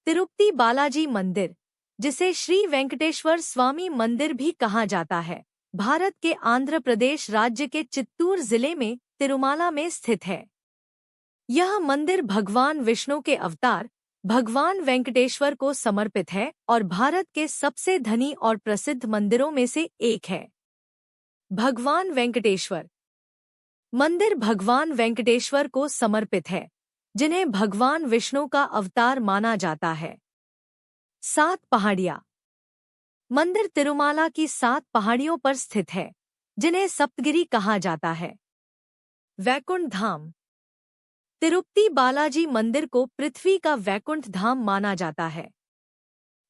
तिरुपति बालाजी मंदिर, जिसे श्री वेंकटेश्वर स्वामी मंदिर भी कहा जाता है, भारत के आंध्र प्रदेश राज्य के चित्तूर जिले में तिरुमाला में स्थित है। यह मंदिर भगवान विष्णु के अवतार भगवान वेंकटेश्वर को समर्पित है और भारत के सबसे धनी और प्रसिद्ध मंदिरों में से एक है। भगवान वेंकटेश्वर मंदिर भगवान वेंकटेश्वर को समर्पित है, जिन्हें भगवान विष्णु का अवतार माना जाता है। 7 पहाड़ियाँ मंदिर तिरुमाला की 7 पहाड़ियों पर स्थित है, जिन्हें सप्तगिरी कहा जाता है। वैकुंठ धाम तिरुपति बालाजी मंदिर को पृथ्वी का वैकुंठ धाम माना जाता है।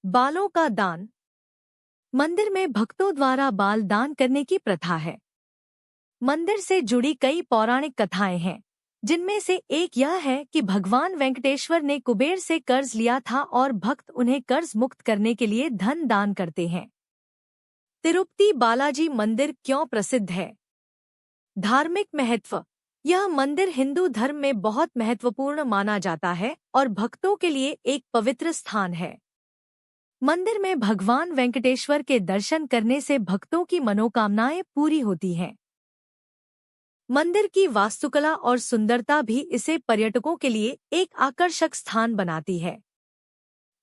बालों का दान मंदिर में भक्तों द्वारा बाल दान करने की प्रथा है। मंदिर से जुड़ी कई पौराणिक कथाएं हैं, जिनमें से एक यह है कि भगवान वेंकटेश्वर ने कुबेर से कर्ज लिया था और भक्त उन्हें कर्ज मुक्त करने के लिए धन दान करते हैं। तिरुपति बालाजी मंदिर क्यों प्रसिद्ध है? धार्मिक महत्व यह मंदिर हिंदू धर्म में बहुत महत्वपूर्ण माना जाता है और भक्तों के लिए एक पवित्र स्थान है। मंदिर में भगवान वेंकटेश्वर के दर्शन करने से भक्तों की मनोकामनाएं पूरी होती हैं। मंदिर की वास्तुकला और सुंदरता भी इसे पर्यटकों के लिए एक आकर्षक स्थान बनाती है।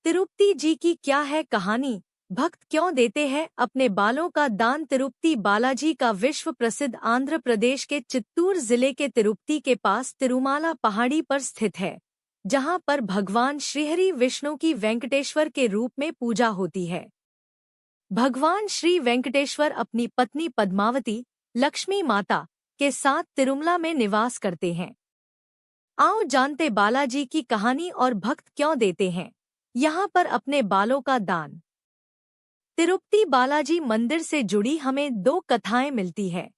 तिरुपति जी की क्या है कहानी? भक्त क्यों देते हैं अपने बालों का दान? तिरुपति बालाजी का विश्व प्रसिद्ध आंध्र प्रदेश के चित्तूर जिले के तिरुपति के पास तिरुमाला पहाड़ी पर स्थित है, जहां पर भगवान श्रीहरि विष्णु की वेंकटेश्वर के रूप में पूजा होती है। भगवान श्री वेंकटेश्वर अपनी पत्नी पद्मावती, लक्ष्मी माता के साथ तिरुमला में निवास करते हैं। आओ जानते बालाजी की कहानी और भक्त क्यों देते हैं यहाँ पर अपने बालों का दान। तिरुपति बालाजी मंदिर से जुड़ी हमें 2 कथाएं मिलती है।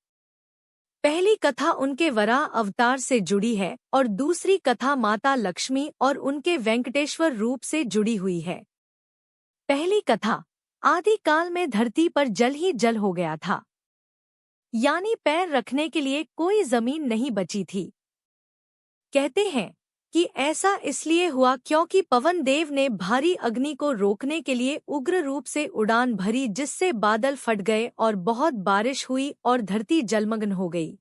पहली कथा उनके वराह अवतार से जुड़ी है और दूसरी कथा माता लक्ष्मी और उनके वेंकटेश्वर रूप से जुड़ी हुई है। पहली कथा आदि काल में धरती पर जल ही जल हो गया था, यानी पैर रखने के लिए कोई जमीन नहीं बची थी। कहते हैं कि ऐसा इसलिए हुआ क्योंकि पवन देव ने भारी अग्नि को रोकने के लिए उग्र रूप से उड़ान भरी, जिससे बादल फट गए और बहुत बारिश हुई और धरती जलमग्न हो गई।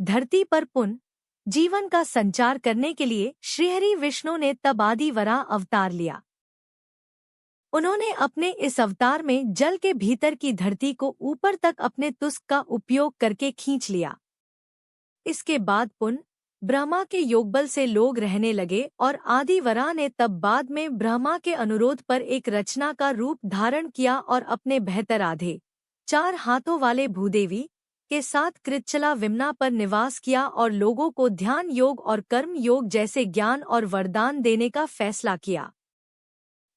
धरती पर पुनः जीवन का संचार करने के लिए श्रीहरि विष्णु ने तब आदि वराह अवतार लिया। उन्होंने अपने इस अवतार में जल के भीतर की धरती को ऊपर तक अपने तुस्क का उपयोग करके खींच लिया। इसके बाद पुनः ब्रह्मा के योगबल से लोग रहने लगे और आदि वराह ने तब बाद में ब्रह्मा के अनुरोध पर एक रचना का रूप धारण किया और अपने बेहतर आधे 4 हाथों वाले भूदेवी के साथ कृच्छला विमना पर निवास किया और लोगों को ध्यान योग और कर्म योग जैसे ज्ञान और वरदान देने का फैसला किया।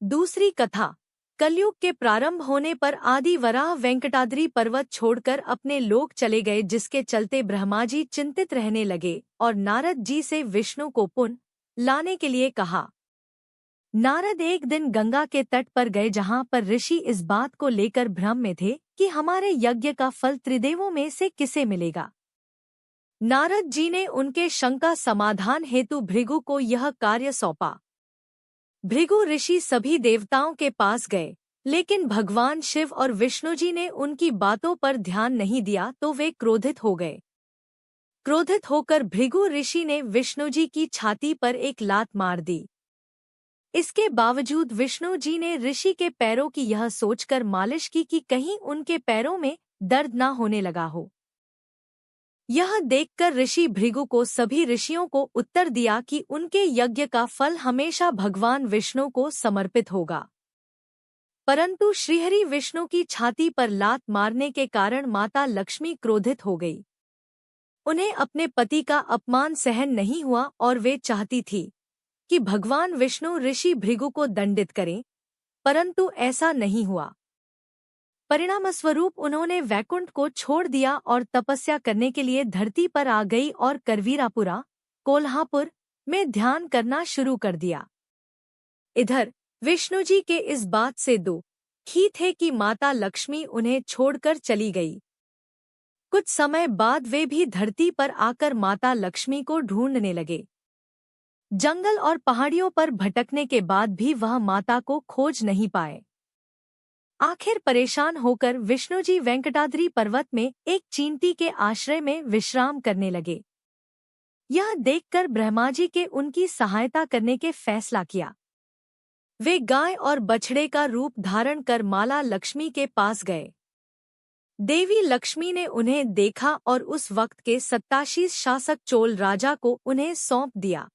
दूसरी कथा कलयुग के प्रारंभ होने पर आदि वराह वेंकटाद्रि पर्वत छोड़कर अपने लोक चले गए, जिसके चलते ब्रह्मा जी चिंतित रहने लगे और नारद जी से विष्णु को पुनः लाने के लिए कहा। नारद एक दिन गंगा के तट पर गए, जहां पर ऋषि इस बात को लेकर भ्रम में थे कि हमारे यज्ञ का फल त्रिदेवों में से किसे मिलेगा। नारद जी ने उनके शंका समाधान हेतु भृगु को यह कार्य सौंपा। भृगु ऋषि सभी देवताओं के पास गए, लेकिन भगवान शिव और विष्णु जी ने उनकी बातों पर ध्यान नहीं दिया तो वे क्रोधित हो गए। क्रोधित होकर भृगु ऋषि ने विष्णु जी की छाती पर एक लात मार दी। इसके बावजूद विष्णु जी ने ऋषि के पैरों की यह सोचकर मालिश की कि कहीं उनके पैरों में दर्द न होने लगा हो। यह देखकर ऋषि भृगु को सभी ऋषियों को उत्तर दिया कि उनके यज्ञ का फल हमेशा भगवान विष्णु को समर्पित होगा। परंतु श्रीहरि विष्णु की छाती पर लात मारने के कारण माता लक्ष्मी क्रोधित हो गई। उन्हें अपने पति का अपमान सहन नहीं हुआ और वे चाहती थी कि भगवान विष्णु ऋषि भृगु को दंडित करें, परंतु ऐसा नहीं हुआ। परिणामस्वरूप उन्होंने वैकुंठ को छोड़ दिया और तपस्या करने के लिए धरती पर आ गई और करवीरापुरा, कोल्हापुर में ध्यान करना शुरू कर दिया। इधर विष्णु जी के इस बात से दुखी थे कि माता लक्ष्मी उन्हें छोड़कर चली गई। कुछ समय बाद वे भी धरती पर आकर माता लक्ष्मी को ढूंढने लगे। जंगल और पहाड़ियों पर भटकने के बाद भी वह माता को खोज नहीं पाए। आखिर परेशान होकर विष्णुजी वेंकटाद्रि पर्वत में एक चींटी के आश्रय में विश्राम करने लगे। यह देखकर ब्रह्मा जी के उनकी सहायता करने के फैसला किया। वे गाय और बछड़े का रूप धारण कर माला लक्ष्मी के पास गए। देवी लक्ष्मी ने उन्हें देखा और उस वक्त के सत्ताशीष शासक चोल राजा को उन्हें सौंप दिया।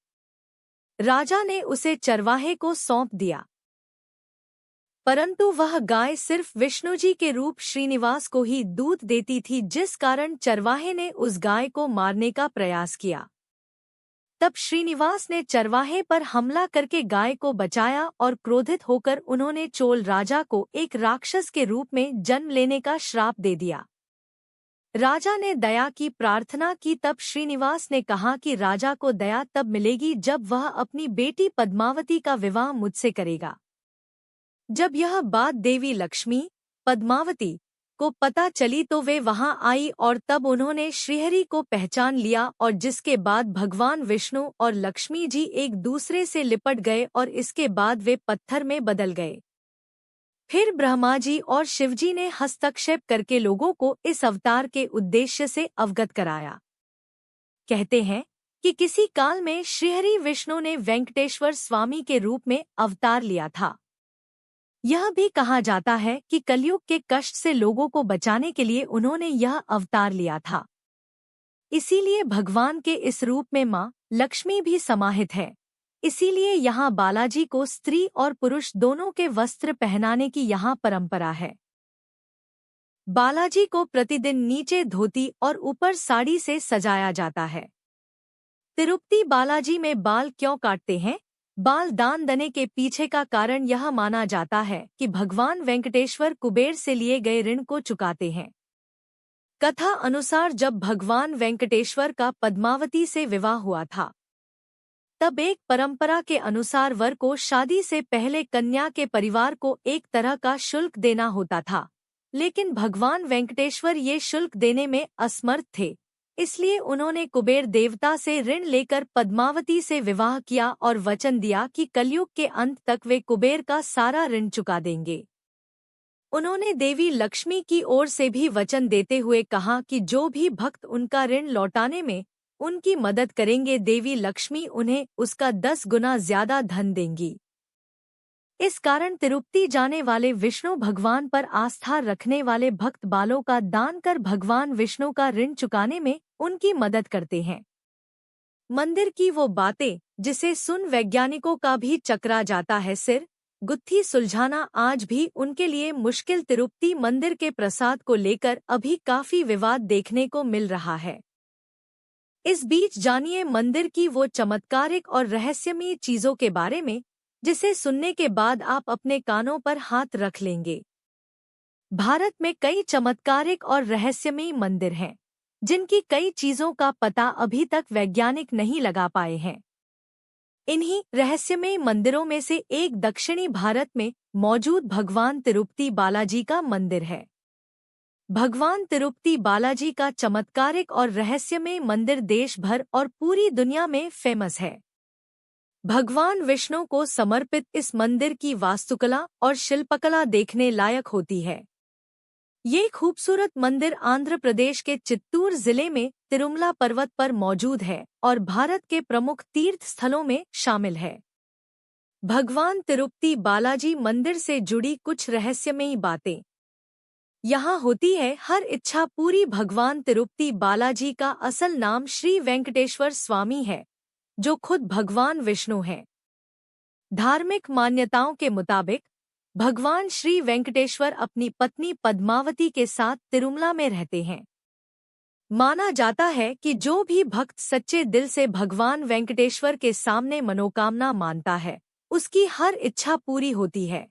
राजा ने उसे चरवाहे को सौंप दिया, परंतु वह गाय सिर्फ विष्णुजी के रूप श्रीनिवास को ही दूध देती थी, जिस कारण चरवाहे ने उस गाय को मारने का प्रयास किया। तब श्रीनिवास ने चरवाहे पर हमला करके गाय को बचाया और क्रोधित होकर उन्होंने चोल राजा को एक राक्षस के रूप में जन्म लेने का श्राप दे दिया। राजा ने दया की प्रार्थना की, तब श्रीनिवास ने कहा कि राजा को दया तब मिलेगी जब वह अपनी बेटी पद्मावती का विवाह मुझसे करेगा। जब यह बात देवी लक्ष्मी पद्मावती को पता चली तो वे वहां आई और तब उन्होंने श्रीहरि को पहचान लिया, और जिसके बाद भगवान विष्णु और लक्ष्मी जी एक दूसरे से लिपट गए और इसके बाद वे पत्थर में बदल गए। फिर ब्रह्मा जी और शिवजी ने हस्तक्षेप करके लोगों को इस अवतार के उद्देश्य से अवगत कराया। कहते हैं कि किसी काल में श्रीहरि विष्णु ने वेंकटेश्वर स्वामी के रूप में अवतार लिया था। यह भी कहा जाता है कि कलयुग के कष्ट से लोगों को बचाने के लिए उन्होंने यह अवतार लिया था। इसीलिए भगवान के इस रूप में मां लक्ष्मी भी समाहित है। इसीलिए यहाँ बालाजी को स्त्री और पुरुष दोनों के वस्त्र पहनाने की यहाँ परंपरा है। बालाजी को प्रतिदिन नीचे धोती और ऊपर साड़ी से सजाया जाता है। तिरुपति बालाजी में बाल क्यों काटते हैं? बाल दान देने के पीछे का कारण यह माना जाता है कि भगवान वेंकटेश्वर कुबेर से लिए गए ऋण को चुकाते हैं। कथा अनुसार जब भगवान वेंकटेश्वर का पद्मावती से विवाह हुआ था, तब एक परंपरा के अनुसार वर को शादी से पहले कन्या के परिवार को एक तरह का शुल्क देना होता था, लेकिन भगवान वेंकटेश्वर ये शुल्क देने में असमर्थ थे। इसलिए उन्होंने कुबेर देवता से ऋण लेकर पद्मावती से विवाह किया और वचन दिया कि कलयुग के अंत तक वे कुबेर का सारा ऋण चुका देंगे। उन्होंने देवी लक्ष्मी की ओर से भी वचन देते हुए कहा कि जो भी भक्त उनका ऋण लौटाने में उनकी मदद करेंगे, देवी लक्ष्मी उन्हें उसका 10 गुना ज्यादा धन देंगी। इस कारण तिरुपति जाने वाले विष्णु भगवान पर आस्था रखने वाले भक्त बालों का दान कर भगवान विष्णु का ऋण चुकाने में उनकी मदद करते हैं। मंदिर की वो बातें जिसे सुन वैज्ञानिकों का भी चकरा जाता है सिर गुत्थी सुलझाना आज भी उनके लिए मुश्किल। तिरुपति मंदिर के प्रसाद को लेकर अभी काफी विवाद देखने को मिल रहा है। इस बीच जानिए मंदिर की वो चमत्कारिक और रहस्यमयी चीजों के बारे में जिसे सुनने के बाद आप अपने कानों पर हाथ रख लेंगे। भारत में कई चमत्कारिक और रहस्यमयी मंदिर हैं, जिनकी कई चीजों का पता अभी तक वैज्ञानिक नहीं लगा पाए हैं। इन्हीं रहस्यमयी मंदिरों में से एक दक्षिणी भारत में मौजूद भगवान तिरुपति बालाजी का मंदिर है। भगवान तिरुपति बालाजी का चमत्कारिक और रहस्यमय मंदिर देश भर और पूरी दुनिया में फेमस है। भगवान विष्णु को समर्पित इस मंदिर की वास्तुकला और शिल्पकला देखने लायक होती है। ये खूबसूरत मंदिर आंध्र प्रदेश के चित्तूर जिले में तिरुमला पर्वत पर मौजूद है और भारत के प्रमुख तीर्थ स्थलों में शामिल है। भगवान तिरुपति बालाजी मंदिर से जुड़ी कुछ रहस्यमयी बातें यहाँ होती है। हर इच्छा पूरी। भगवान तिरुपति बालाजी का असल नाम श्री वेंकटेश्वर स्वामी है, जो खुद भगवान विष्णु हैं। धार्मिक मान्यताओं के मुताबिक भगवान श्री वेंकटेश्वर अपनी पत्नी पद्मावती के साथ तिरुमला में रहते हैं। माना जाता है कि जो भी भक्त सच्चे दिल से भगवान वेंकटेश्वर के सामने मनोकामना मानता है, उसकी हर इच्छा पूरी होती है।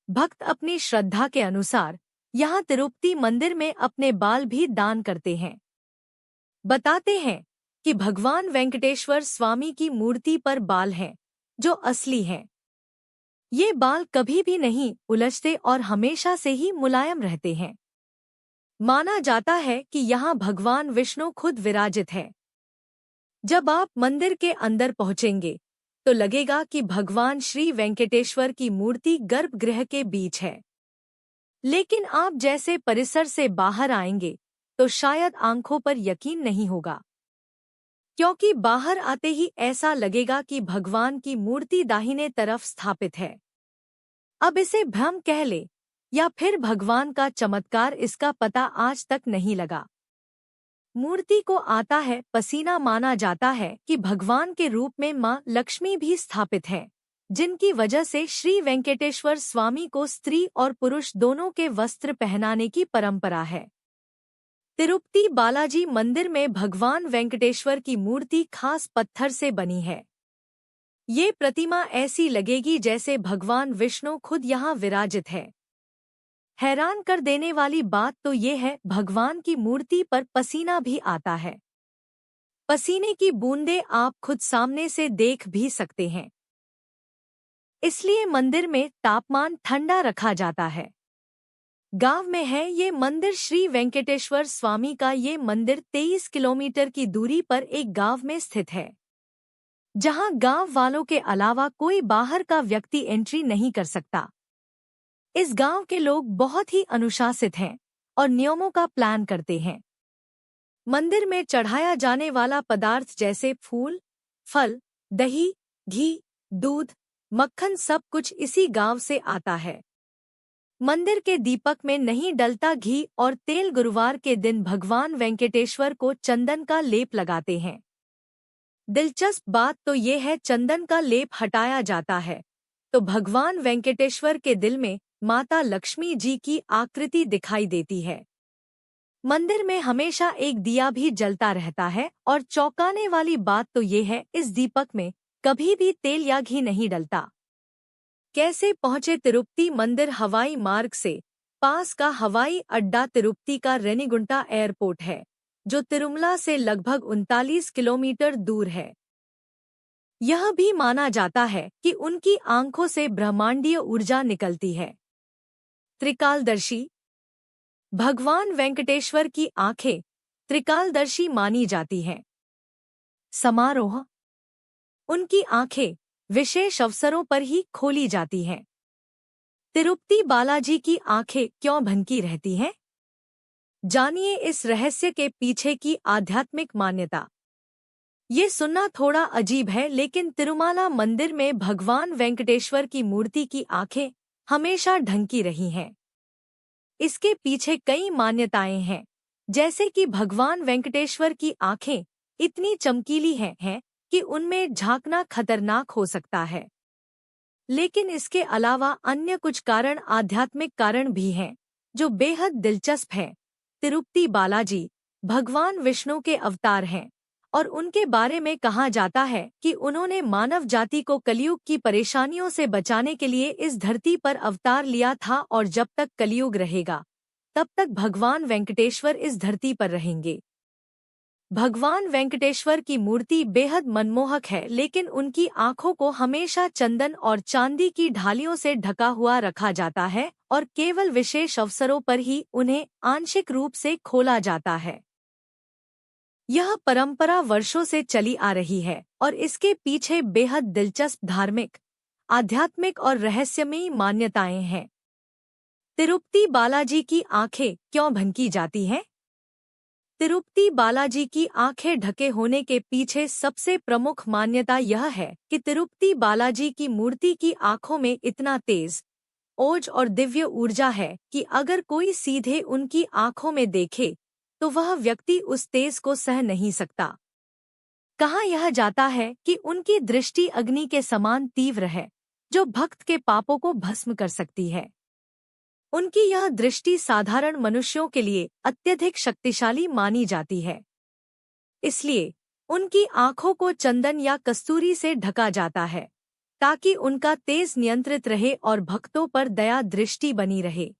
भक्त अपनी श्रद्धा के अनुसार यहाँ तिरुपति मंदिर में अपने बाल भी दान करते हैं। बताते हैं कि भगवान वेंकटेश्वर स्वामी की मूर्ति पर बाल हैं, जो असली हैं। ये बाल कभी भी नहीं उलझते और हमेशा से ही मुलायम रहते हैं। माना जाता है कि यहाँ भगवान विष्णु खुद विराजित है। जब आप मंदिर के अंदर पहुंचेंगे तो लगेगा कि भगवान श्री वेंकटेश्वर की मूर्ति गर्भगृह के बीच है। लेकिन आप जैसे परिसर से बाहर आएंगे तो शायद आंखों पर यकीन नहीं होगा, क्योंकि बाहर आते ही ऐसा लगेगा कि भगवान की मूर्ति दाहिने तरफ स्थापित है। अब इसे भ्रम कह ले या फिर भगवान का चमत्कार, इसका पता आज तक नहीं लगा। मूर्ति को आता है पसीना माना जाता है कि भगवान के रूप में मां लक्ष्मी भी स्थापित है, जिनकी वजह से श्री वेंकटेश्वर स्वामी को स्त्री और पुरुष दोनों के वस्त्र पहनाने की परंपरा है। तिरुपति बालाजी मंदिर में भगवान वेंकटेश्वर की मूर्ति खास पत्थर से बनी है। ये प्रतिमा ऐसी लगेगी जैसे भगवान विष्णु खुद यहाँ विराजित है। हैरान कर देने वाली बात तो ये है, भगवान की मूर्ति पर पसीना भी आता है। पसीने की बूंदें आप खुद सामने से देख भी सकते हैं। इसलिए मंदिर में तापमान ठंडा रखा जाता है। गांव में है ये मंदिर श्री वेंकटेश्वर स्वामी का। ये मंदिर 23 किलोमीटर की दूरी पर एक गांव में स्थित है, जहां गांव वालों के अलावा कोई बाहर का व्यक्ति एंट्री नहीं कर सकता। इस गांव के लोग बहुत ही अनुशासित हैं और नियमों का प्लान करते हैं। मंदिर में चढ़ाया जाने वाला पदार्थ जैसे फूल, फल, दही, घी, दूध, मक्खन सब कुछ इसी गांव से आता है। मंदिर के दीपक में नहीं डलता घी और तेल। गुरुवार के दिन भगवान वेंकटेश्वर को चंदन का लेप लगाते हैं। दिलचस्प बात तो ये है, चंदन का लेप हटाया जाता है तो भगवान वेंकटेश्वर के दिल में माता लक्ष्मी जी की आकृति दिखाई देती है। मंदिर में हमेशा एक दिया भी जलता रहता है और चौंकाने वाली बात तो ये है, इस दीपक में कभी भी तेल या घी नहीं डलता। कैसे पहुंचे तिरुपति मंदिर? हवाई मार्ग से। पास का हवाई अड्डा तिरुपति का रेनीगुंटा एयरपोर्ट है, जो तिरुमला से लगभग 39 किलोमीटर दूर है। यह भी माना जाता है कि उनकी आंखों से ब्रह्मांडीय ऊर्जा निकलती है। त्रिकालदर्शी। भगवान वेंकटेश्वर की आंखें त्रिकालदर्शी मानी जाती हैं। समारोह। उनकी आंखें विशेष अवसरों पर ही खोली जाती हैं। तिरुपति बालाजी की आंखें क्यों भनकी रहती हैं? जानिए इस रहस्य के पीछे की आध्यात्मिक मान्यता। ये सुनना थोड़ा अजीब है, लेकिन तिरुमाला मंदिर में भगवान वेंकटेश्वर की मूर्ति की आंखें हमेशा ढंकी रही हैं। इसके पीछे कई मान्यताएं हैं, जैसे कि भगवान वेंकटेश्वर की आंखें इतनी चमकीली हैं कि उनमें झांकना खतरनाक हो सकता है। लेकिन इसके अलावा अन्य कुछ कारण, आध्यात्मिक कारण भी हैं, जो बेहद दिलचस्प हैं। तिरुपति बालाजी भगवान विष्णु के अवतार हैं और उनके बारे में कहा जाता है कि उन्होंने मानव जाति को कलयुग की परेशानियों से बचाने के लिए इस धरती पर अवतार लिया था और जब तक कलयुग रहेगा तब तक भगवान वेंकटेश्वर इस धरती पर रहेंगे। भगवान वेंकटेश्वर की मूर्ति बेहद मनमोहक है, लेकिन उनकी आंखों को हमेशा चंदन और चांदी की ढालियों से ढका हुआ रखा जाता है और केवल विशेष अवसरों पर ही उन्हें आंशिक रूप से खोला जाता है। यह परंपरा वर्षों से चली आ रही है और इसके पीछे बेहद दिलचस्प धार्मिक, आध्यात्मिक और रहस्यमयी मान्यताएं हैं। तिरुपति बालाजी की आंखें क्यों भनकी जाती हैं? तिरुपति बालाजी की आंखें ढके होने के पीछे सबसे प्रमुख मान्यता यह है कि तिरुपति बालाजी की मूर्ति की आंखों में इतना तेज, ओज और दिव्य ऊर्जा है कि अगर कोई सीधे उनकी आंखों में देखे तो वह व्यक्ति उस तेज को सह नहीं सकता। कहा यह जाता है कि उनकी दृष्टि अग्नि के समान तीव्र है, जो भक्त के पापों को भस्म कर सकती है। उनकी यह दृष्टि साधारण मनुष्यों के लिए अत्यधिक शक्तिशाली मानी जाती है। इसलिए उनकी आंखों को चंदन या कस्तूरी से ढका जाता है, ताकि उनका तेज नियंत्रित रहे और भक्तों पर दया दृष्टि बनी रहे।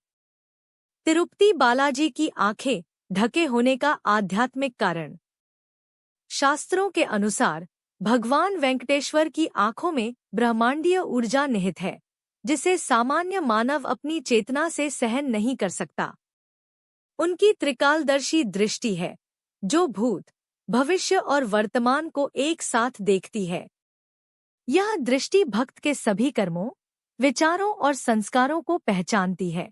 तिरुपति बालाजी की आंखें ढके होने का आध्यात्मिक कारण। शास्त्रों के अनुसार भगवान वेंकटेश्वर की आंखों में ब्रह्मांडीय ऊर्जा निहित है, जिसे सामान्य मानव अपनी चेतना से सहन नहीं कर सकता। उनकी त्रिकालदर्शी दृष्टि है, जो भूत, भविष्य और वर्तमान को एक साथ देखती है। यह दृष्टि भक्त के सभी कर्मों, विचारों और संस्कारों को पहचानती है।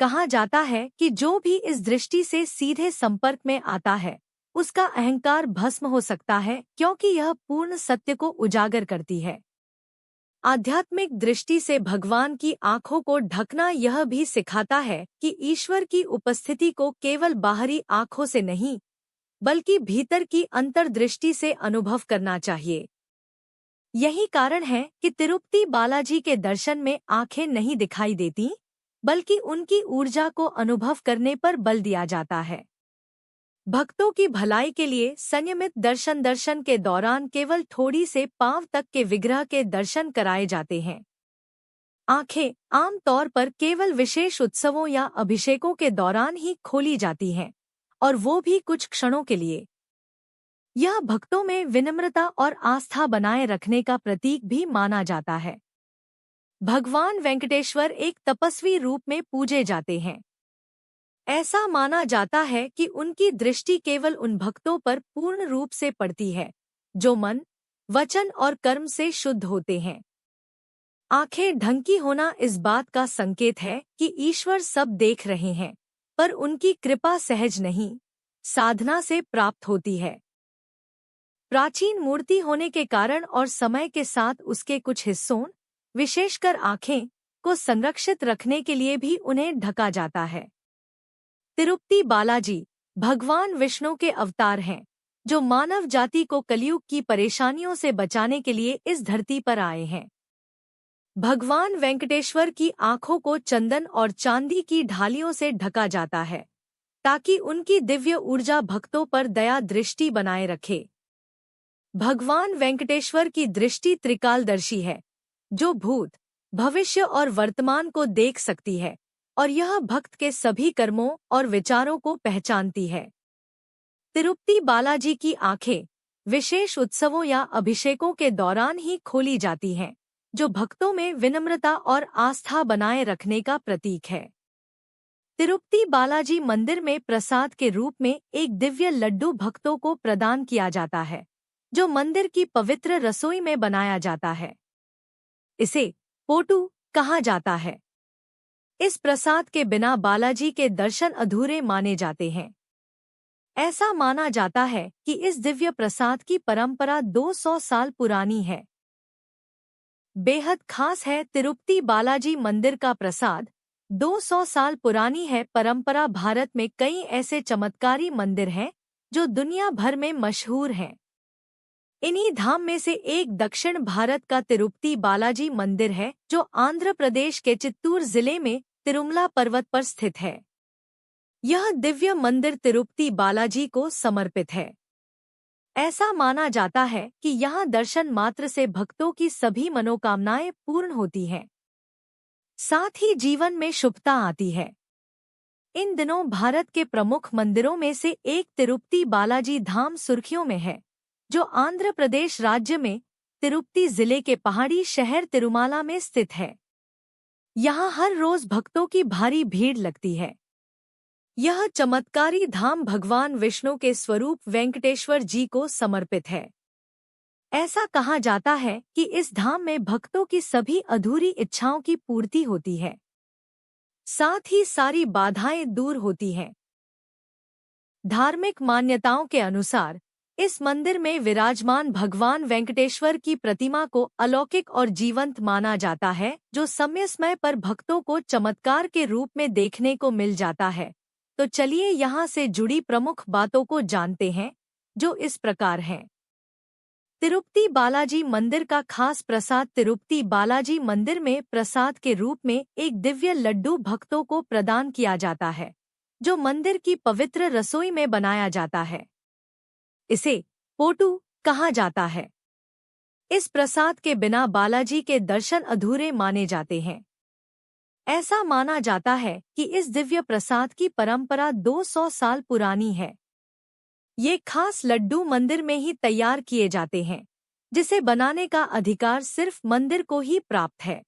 कहा जाता है कि जो भी इस दृष्टि से सीधे संपर्क में आता है, उसका अहंकार भस्म हो सकता है, क्योंकि यह पूर्ण सत्य को उजागर करती है। आध्यात्मिक दृष्टि से भगवान की आंखों को ढकना यह भी सिखाता है कि ईश्वर की उपस्थिति को केवल बाहरी आंखों से नहीं, बल्कि भीतर की अंतर्दृष्टि से अनुभव करना चाहिए। यही कारण है कि तिरुपति बालाजी के दर्शन में आंखें नहीं दिखाई देती, बल्कि उनकी ऊर्जा को अनुभव करने पर बल दिया जाता है। भक्तों की भलाई के लिए संयमित दर्शन के दौरान केवल थोड़ी से पांव तक के विग्रह के दर्शन कराए जाते हैं। आंखें आम तौर पर केवल विशेष उत्सवों या अभिषेकों के दौरान ही खोली जाती हैं, और वो भी कुछ क्षणों के लिए। यह भक्तों में विनम्रता और आस्था बनाए रखने का प्रतीक भी माना जाता है। भगवान वेंकटेश्वर एक तपस्वी रूप में पूजे जाते हैं। ऐसा माना जाता है कि उनकी दृष्टि केवल उन भक्तों पर पूर्ण रूप से पड़ती है जो मन, वचन और कर्म से शुद्ध होते हैं। आंखें ढंकी होना इस बात का संकेत है कि ईश्वर सब देख रहे हैं, पर उनकी कृपा सहज नहीं, साधना से प्राप्त होती है। प्राचीन मूर्ति होने के कारण और समय के साथ उसके कुछ हिस्सों, विशेषकर आंखें, को संरक्षित रखने के लिए भी उन्हें ढका जाता है। तिरुपति बालाजी भगवान विष्णु के अवतार हैं, जो मानव जाति को कलयुग की परेशानियों से बचाने के लिए इस धरती पर आए हैं। भगवान वेंकटेश्वर की आंखों को चंदन और चांदी की ढालियों से ढका जाता है, ताकि उनकी दिव्य ऊर्जा भक्तों पर दया दृष्टि बनाए रखे। भगवान वेंकटेश्वर की दृष्टि त्रिकालदर्शी है, जो भूत, भविष्य और वर्तमान को देख सकती है, और यह भक्त के सभी कर्मों और विचारों को पहचानती है। तिरुपति बालाजी की आंखें विशेष उत्सवों या अभिषेकों के दौरान ही खोली जाती हैं, जो भक्तों में विनम्रता और आस्था बनाए रखने का प्रतीक है। तिरुपति बालाजी मंदिर में प्रसाद के रूप में एक दिव्य लड्डू भक्तों को प्रदान किया जाता है, जो मंदिर की पवित्र रसोई में बनाया जाता है। इसे पोटू कहा जाता है। इस प्रसाद के बिना बालाजी के दर्शन अधूरे माने जाते हैं। ऐसा माना जाता है कि इस दिव्य प्रसाद की परंपरा 200 साल पुरानी है। बेहद खास है। तिरुपति बालाजी मंदिर का प्रसाद 200 साल पुरानी है परंपरा। भारत में कई ऐसे चमत्कारी मंदिर हैं जो दुनिया भर में मशहूर हैं। इन्हीं धाम में से एक दक्षिण भारत का तिरुपति बालाजी मंदिर है, जो आंध्र प्रदेश के चित्तूर जिले में तिरुमला पर्वत पर स्थित है। यह दिव्य मंदिर तिरुपति बालाजी को समर्पित है। ऐसा माना जाता है कि यहाँ दर्शन मात्र से भक्तों की सभी मनोकामनाएं पूर्ण होती हैं, साथ ही जीवन में शुभता आती है। इन दिनों भारत के प्रमुख मंदिरों में से एक तिरुपति बालाजी धाम सुर्खियों में है, जो आंध्र प्रदेश राज्य में तिरुपति जिले के पहाड़ी शहर तिरुमाला में स्थित है। यहाँ हर रोज भक्तों की भारी भीड़ लगती है। यह चमत्कारी धाम भगवान विष्णु के स्वरूप वेंकटेश्वर जी को समर्पित है। ऐसा कहा जाता है कि इस धाम में भक्तों की सभी अधूरी इच्छाओं की पूर्ति होती है, साथ ही सारी बाधाएं दूर होती हैं। धार्मिक मान्यताओं के अनुसार इस मंदिर में विराजमान भगवान वेंकटेश्वर की प्रतिमा को अलौकिक और जीवंत माना जाता है, जो समय समय पर भक्तों को चमत्कार के रूप में देखने को मिल जाता है। तो चलिए यहाँ से जुड़ी प्रमुख बातों को जानते हैं, जो इस प्रकार हैं। तिरुपति बालाजी मंदिर का खास प्रसाद। तिरुपति बालाजी मंदिर में प्रसाद के रूप में एक दिव्य लड्डू भक्तों को प्रदान किया जाता है, जो मंदिर की पवित्र रसोई में बनाया जाता है। इसे पोटू कहा जाता है। इस प्रसाद के बिना बालाजी के दर्शन अधूरे माने जाते हैं। ऐसा माना जाता है कि इस दिव्य प्रसाद की परंपरा 200 साल पुरानी है। ये खास लड्डू मंदिर में ही तैयार किए जाते हैं, जिसे बनाने का अधिकार सिर्फ मंदिर को ही प्राप्त है।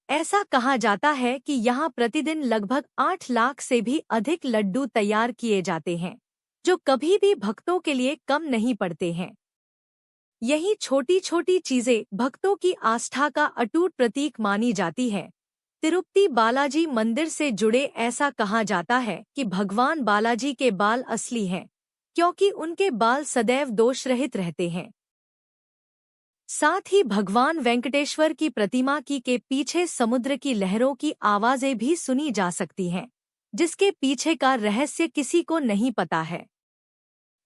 ऐसा कहा जाता है कि यहाँ प्रतिदिन लगभग 8 लाख से भी अधिक लड्डू तैयार किए जाते हैं, जो कभी भी भक्तों के लिए कम नहीं पड़ते हैं। यही छोटी छोटी चीजें भक्तों की आस्था का अटूट प्रतीक मानी जाती है। तिरुपति बालाजी मंदिर से जुड़े ऐसा कहा जाता है कि भगवान बालाजी के बाल असली हैं, क्योंकि उनके बाल सदैव दोष रहित रहते हैं। साथ ही भगवान वेंकटेश्वर की प्रतिमा के पीछे समुद्र की लहरों की आवाजें भी सुनी जा सकती हैं, जिसके पीछे का रहस्य किसी को नहीं पता है।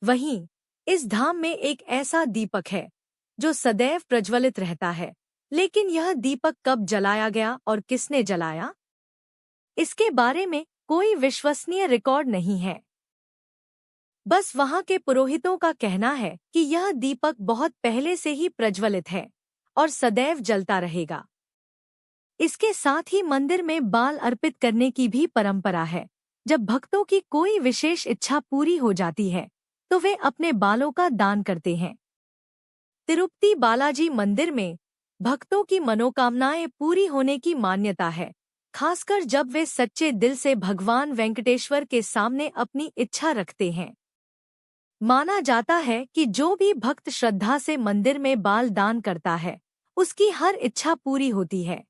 वहीं इस धाम में एक ऐसा दीपक है जो सदैव प्रज्वलित रहता है, लेकिन यह दीपक कब जलाया गया और किसने जलाया, इसके बारे में कोई विश्वसनीय रिकॉर्ड नहीं है। बस वहां के पुरोहितों का कहना है कि यह दीपक बहुत पहले से ही प्रज्वलित है और सदैव जलता रहेगा। इसके साथ ही मंदिर में बाल अर्पित करने की भी परंपरा है। जब भक्तों की कोई विशेष इच्छा पूरी हो जाती है तो वे अपने बालों का दान करते हैं। तिरुपति बालाजी मंदिर में भक्तों की मनोकामनाएं पूरी होने की मान्यता है, खासकर जब वे सच्चे दिल से भगवान वेंकटेश्वर के सामने अपनी इच्छा रखते हैं। माना जाता है कि जो भी भक्त श्रद्धा से मंदिर में बाल दान करता है, उसकी हर इच्छा पूरी होती है।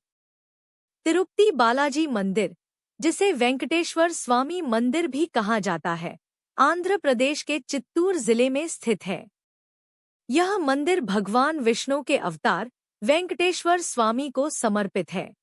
तिरुपति बालाजी मंदिर, जिसे वेंकटेश्वर स्वामी मंदिर भी कहा जाता है, आंध्र प्रदेश के चित्तूर जिले में स्थित है। यह मंदिर भगवान विष्णु के अवतार वेंकटेश्वर स्वामी को समर्पित है।